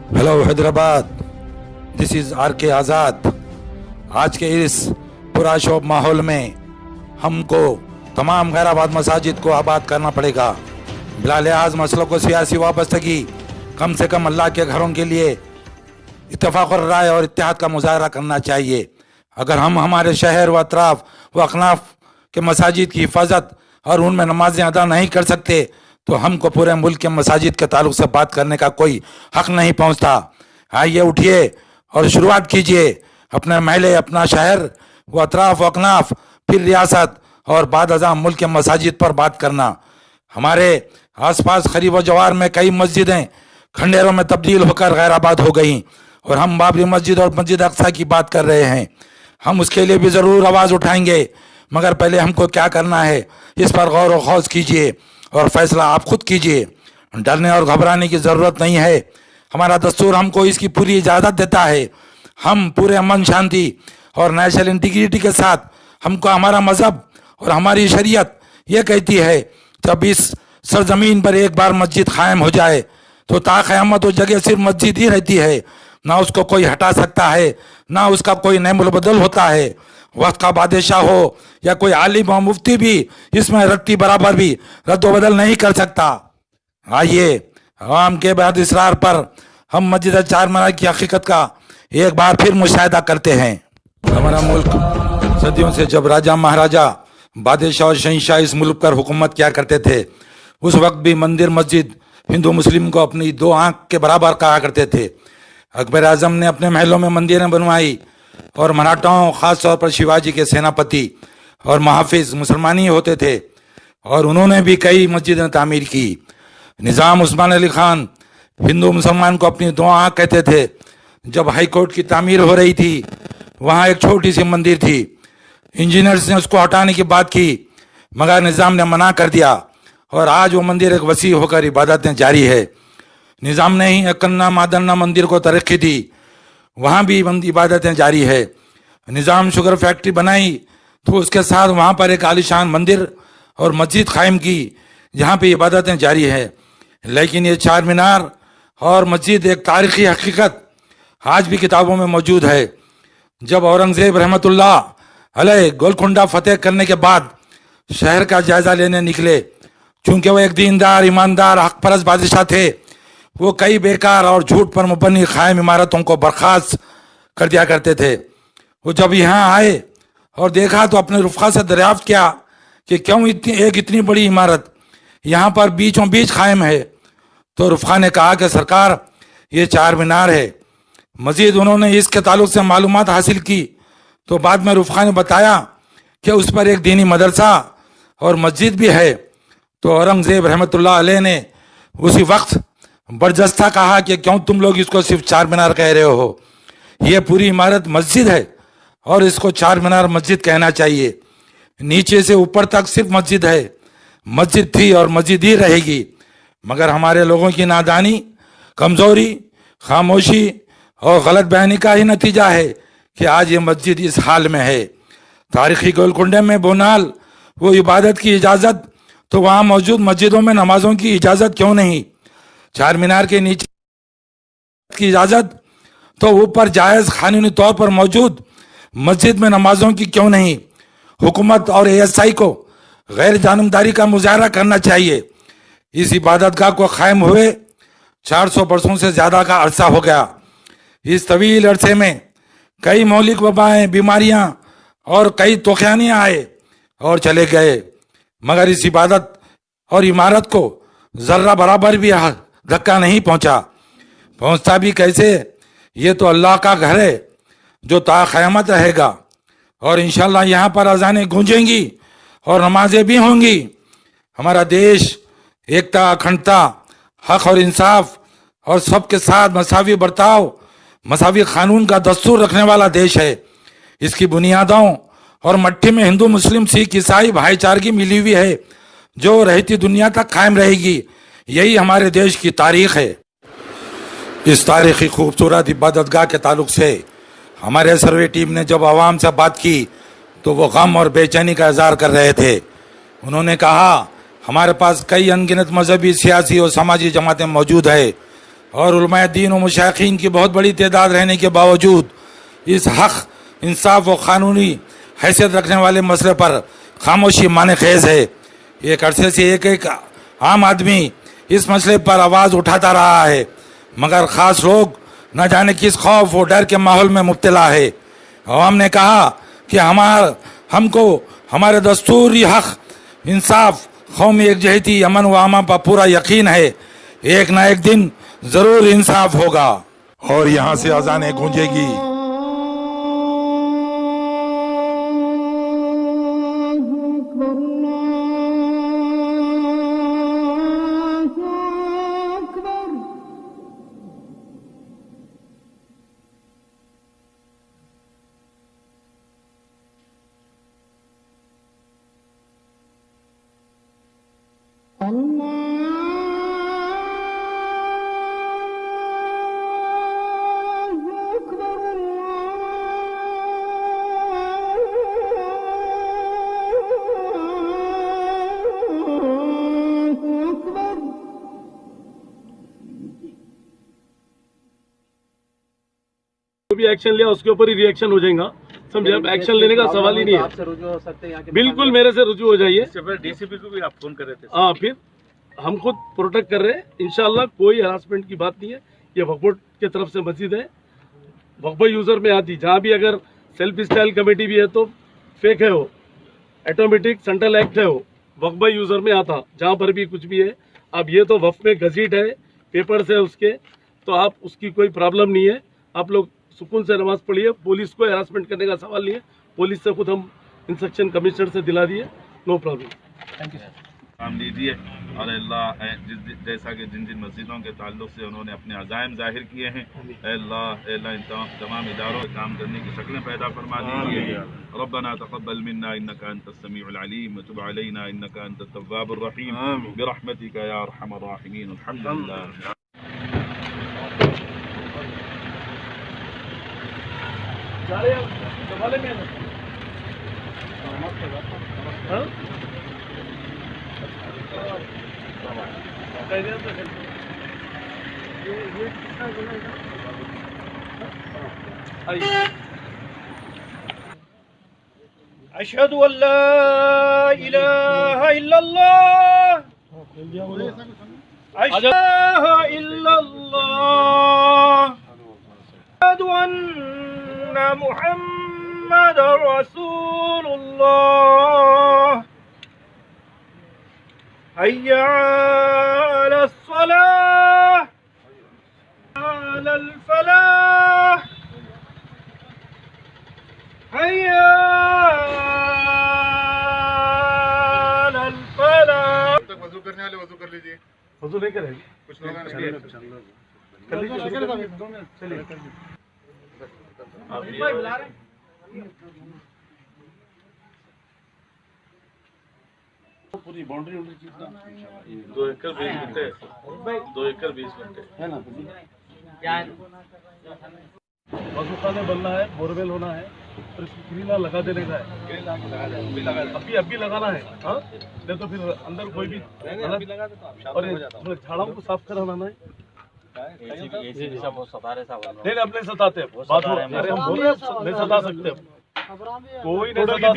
Hello Hyderabad, this is R K Azad. आज के इस पुरशोर माहौल में हमको तमाम गैराबाद मसाजिद को आबाद करना पड़ेगा। बिला लिहाज मसलों को सियासी वाबस्तगी कम से कम अल्लाह के घरों के लिए इत्तेफाक और राय और इत्तेहाद का मुजाहरा करना चाहिए। अगर हम हमारे शहर व अतराफ व अखनाफ के मसाजिद की हिफाजत और उनमें नमाजें अदा नहीं कर सकते तो हमको पूरे मुल्क के मसाजिद के ताल्लुक से बात करने का कोई हक नहीं पहुंचता। आइए उठिए और शुरुआत कीजिए अपने महल्ले, अपना शहर व अतराफ व अकनाफ, फिर रियासत और बाद अज़ां मुल्क के मसाजिद पर बात करना। हमारे आसपास करीब व जवार में कई मस्जिदें खंडेरों में तब्दील होकर गैराबाद हो गईं और हम बाबरी मस्जिद और मस्जिद अक्सा की बात कर रहे हैं। हम उसके लिए भी ज़रूर आवाज़ उठाएंगे, मगर पहले हमको क्या करना है इस पर गौर व खौज कीजिए और फैसला आप खुद कीजिए। डरने और घबराने की ज़रूरत नहीं है। हमारा दस्तूर हमको इसकी पूरी इजाज़त देता है। हम पूरे अमन, शांति और नेशनल इंटीग्रिटी के साथ, हमको हमारा मज़हब और हमारी शरीयत ये कहती है जब इस सरजमीन पर एक बार मस्जिद कायम हो जाए तो ता क़यामत वो जगह सिर्फ मस्जिद ही रहती है, ना उसको कोई हटा सकता है, ना उसका कोई नए बदल होता है। वक्त का बादशाह हो या कोई आलिम व मुफ्ती भी इसमें रत्ती बराबर भी रद्द बदल नहीं कर सकता। आइए आवाम के बाद इसरार पर हम मस्जिद चार मीनार की हकीकत का एक बार फिर मुशाहिदा करते हैं। हमारा मुल्क सदियों से जब राजा महाराजा, बादशाह और शहंशाह इस मुल्क पर हुकूमत किया करते थे, उस वक्त भी मंदिर मस्जिद हिंदू मुस्लिम को अपनी दो आंख के बराबर कहा करते थे। अकबर आजम ने अपने महलों में मंदिरें बनवाई और मराठाओं, ख़ास तौर पर शिवाजी के सेनापति और मुहाफिज मुसलमान ही होते थे और उन्होंने भी कई मस्जिदें तामीर की। निज़ाम उस्मान अली खान हिंदू मुसलमान को अपनी दो आँख कहते थे। जब हाई कोर्ट की तामीर हो रही थी, वहाँ एक छोटी सी मंदिर थी। इंजीनियर्स ने उसको हटाने की बात की, मगर निज़ाम ने मना कर दिया और आज वो मंदिर एक वसी होकर इबादतें जारी है। निज़ाम ने ही अकन्ना मादन्ना मंदिर को तरक्की दी, वहाँ भी इबादतें जारी है। निज़ाम शुगर फैक्ट्री बनाई तो उसके साथ वहाँ पर एक आलीशान मंदिर और मस्जिद कायम की, जहाँ पे इबादतें जारी है। लेकिन ये चार मीनार और मस्जिद एक तारीख़ी हकीकत आज भी किताबों में मौजूद है। जब औरंगज़ेब रहमतुल्लाह अलैह गोलकुंडा फतेह करने के बाद शहर का जायज़ा लेने निकले, चूँकि वो एक दीनदार, ईमानदार, हक परस्त बादशाह थे, वो कई बेकार और झूठ पर मुबनी कायम इमारतों को बर्खास्त कर दिया करते थे। वो जब यहाँ आए और देखा तो अपने रुफ़क़ा से दरियाफ्त किया कि क्यों इतनी बड़ी इमारत यहाँ पर बीचों बीच कायम है। तो रुफ़क़ा ने कहा कि सरकार, ये चार मीनार है। मज़ीद उन्होंने इसके ताल्लुक़ से मालूमात हासिल की तो बाद में रुफ़क़ा ने बताया कि उस पर एक दीनी मदरसा और मस्जिद भी है। तो औरंगज़ेब रहमतुल्लाह अलैह ने उसी वक्त बरजस्ता कहा कि क्यों तुम लोग इसको सिर्फ चार मीनार कह रहे हो, ये पूरी इमारत मस्जिद है और इसको चार मीनार मस्जिद कहना चाहिए। नीचे से ऊपर तक सिर्फ मस्जिद है, मस्जिद थी और मस्जिद ही रहेगी। मगर हमारे लोगों की नादानी, कमज़ोरी, खामोशी और गलत बयानी का ही नतीजा है कि आज ये मस्जिद इस हाल में है। तारीख़ी गोलकुंडे में बोनाल वो इबादत की इजाज़त, तो वहाँ मौजूद मस्जिदों में नमाजों की इजाज़त क्यों नहीं? चार मीनार के नीचे की इजाज़त, तो ऊपर जायज़ कानूनी तौर पर मौजूद मस्जिद में नमाजों की क्यों नहीं? हुकूमत और ASI को गैर जानबदारी का मुजाहरा करना चाहिए। इस इबादतगाह को कायम हुए 400 बरसों से ज़्यादा का अरसा हो गया। इस तवील अरसे में कई मौलिक वबाएँ, बीमारियाँ और कई तूफ़ानियाँ आए और चले गए, मगर इस इबादत और इमारत को ज़र्रा बराबर भी धक्का नहीं पहुंचता भी कैसे? ये तो अल्लाह का घर है जो ता क़यामत रहेगा और इंशाअल्लाह यहाँ पर अज़ानें गूंजेंगी और नमाजें भी होंगी। हमारा देश एकता, अखंडता, हक और इंसाफ और सबके साथ मसावी बर्ताव, मसावी कानून का दस्तूर रखने वाला देश है। इसकी बुनियादों और मट्टी में हिंदू, मुस्लिम, सिख, ईसाई भाईचारगी मिली हुई है जो रहती दुनिया तक कायम रहेगी। यही हमारे देश की तारीख़ है। इस तारीख़ी खूबसूरत इबादतगाह के ताल्लुक़ से हमारे सर्वे टीम ने जब आवाम से बात की तो वो गम और बेचैनी का इज़हार कर रहे थे। उन्होंने कहा, हमारे पास कई अनगिनत मजहबी, सियासी और समाजी जमातें मौजूद है اور علماء دین و مشائخین کی بہت بڑی تعداد رہنے کے باوجود اس حق انصاف و قانونی حیثیت رکھنے والے مسئلے پر خاموشی معنی خیز ہے۔ ایک عرصے سے ایک عام آدمی اس مسئلے پر آواز اٹھاتا رہا ہے، مگر خاص لوگ نہ جانے کس خوف و ڈر کے ماحول میں مبتلا ہے۔ عوام نے کہا کہ ہم کو ہمارے دستوری حق، انصاف، قومی یکجہتی، امن و امان پر پورا یقین ہے۔ ایک نہ ایک دن ضرور انصاف ہوگا اور یہاں سے اذانیں گونجے گی۔ جو بھی ایکشن لیا اس کے اوپر ہی ری ایکشن ہو جائے گا، سمجھے؟ اب ایکشن لینے کا سوال ہی نہیں ہے۔ بالکل میرے سے رجوع ہو جائیے۔ ڈی سی پی کو بھی آپ فون کر رہے تھے؟ ہاں، پھر ہم خود پروٹیکٹ کر رہے ہیں، انشاءاللہ کوئی ہراسمنٹ کی بات نہیں ہے۔ یہ وقف بورڈ کی طرف سے مسجد ہے، وقف یوزر میں آتی، جہاں بھی اگر سیلف اسٹائل کمیٹی بھی ہے تو فیک ہے، وہ آٹومیٹک سینٹرل ایکٹ ہے، وہ وقف یوزر میں آتا، جہاں پر بھی کچھ بھی ہے۔ اب یہ تو وقف میں گزٹ ہے، پیپرز ہے اس کے، تو آپ اس کی کوئی پرابلم نہیں ہے۔ آپ لوگ سکون سے نماز پڑھیے، پولیس کو ہراسمنٹ کرنے کا سوال نہیں ہے۔ پولیس سے خود ہم انسٹرکشن کمشنر سے دلا دیے، no problem. Thank you sir. کام لیجیے، اور اللہ جیسا کہ جن جن مسجدوں کے تعلق سے انہوں نے اپنے عزائم ظاہر کیے ہیں، اے اللہ ان تمام اداروں کے کام کرنے کی شکلیں پیدا فرما دیجیے۔ ربنا تقبل منا انك انت السميع العليم وتب علينا انك انت التواب الرحيم برحمتك يا ارحم الراحمين الحمد لله۔ أشهد أن لا إله إلا الله أشهد إلا الله أشهد أن محمد رسول الله حي على الصلاة على الفلاح حي على الفلاح۔ وضو کرنے والے وضو کر لیجیے، وضو نہیں کریں گے، کچھ لوگ پوری باؤنڈری 2 ایکڑ 20 گھنٹے، 2 ایکڑ 20 گھنٹے ہے نا۔ وضو خانے بننا ہے، بورویل ہونا ہے، اور اس کو کلینا لگا دینے کا ہے، ابھی لگانا ہے، ہاں نہیں تو پھر اندر کوئی بھی، اور جھاڑوں کو صاف کرانا ہے۔ نہیں اپنے ستاتے، نہیں ستا سکتے، کوئی نہیں ستا۔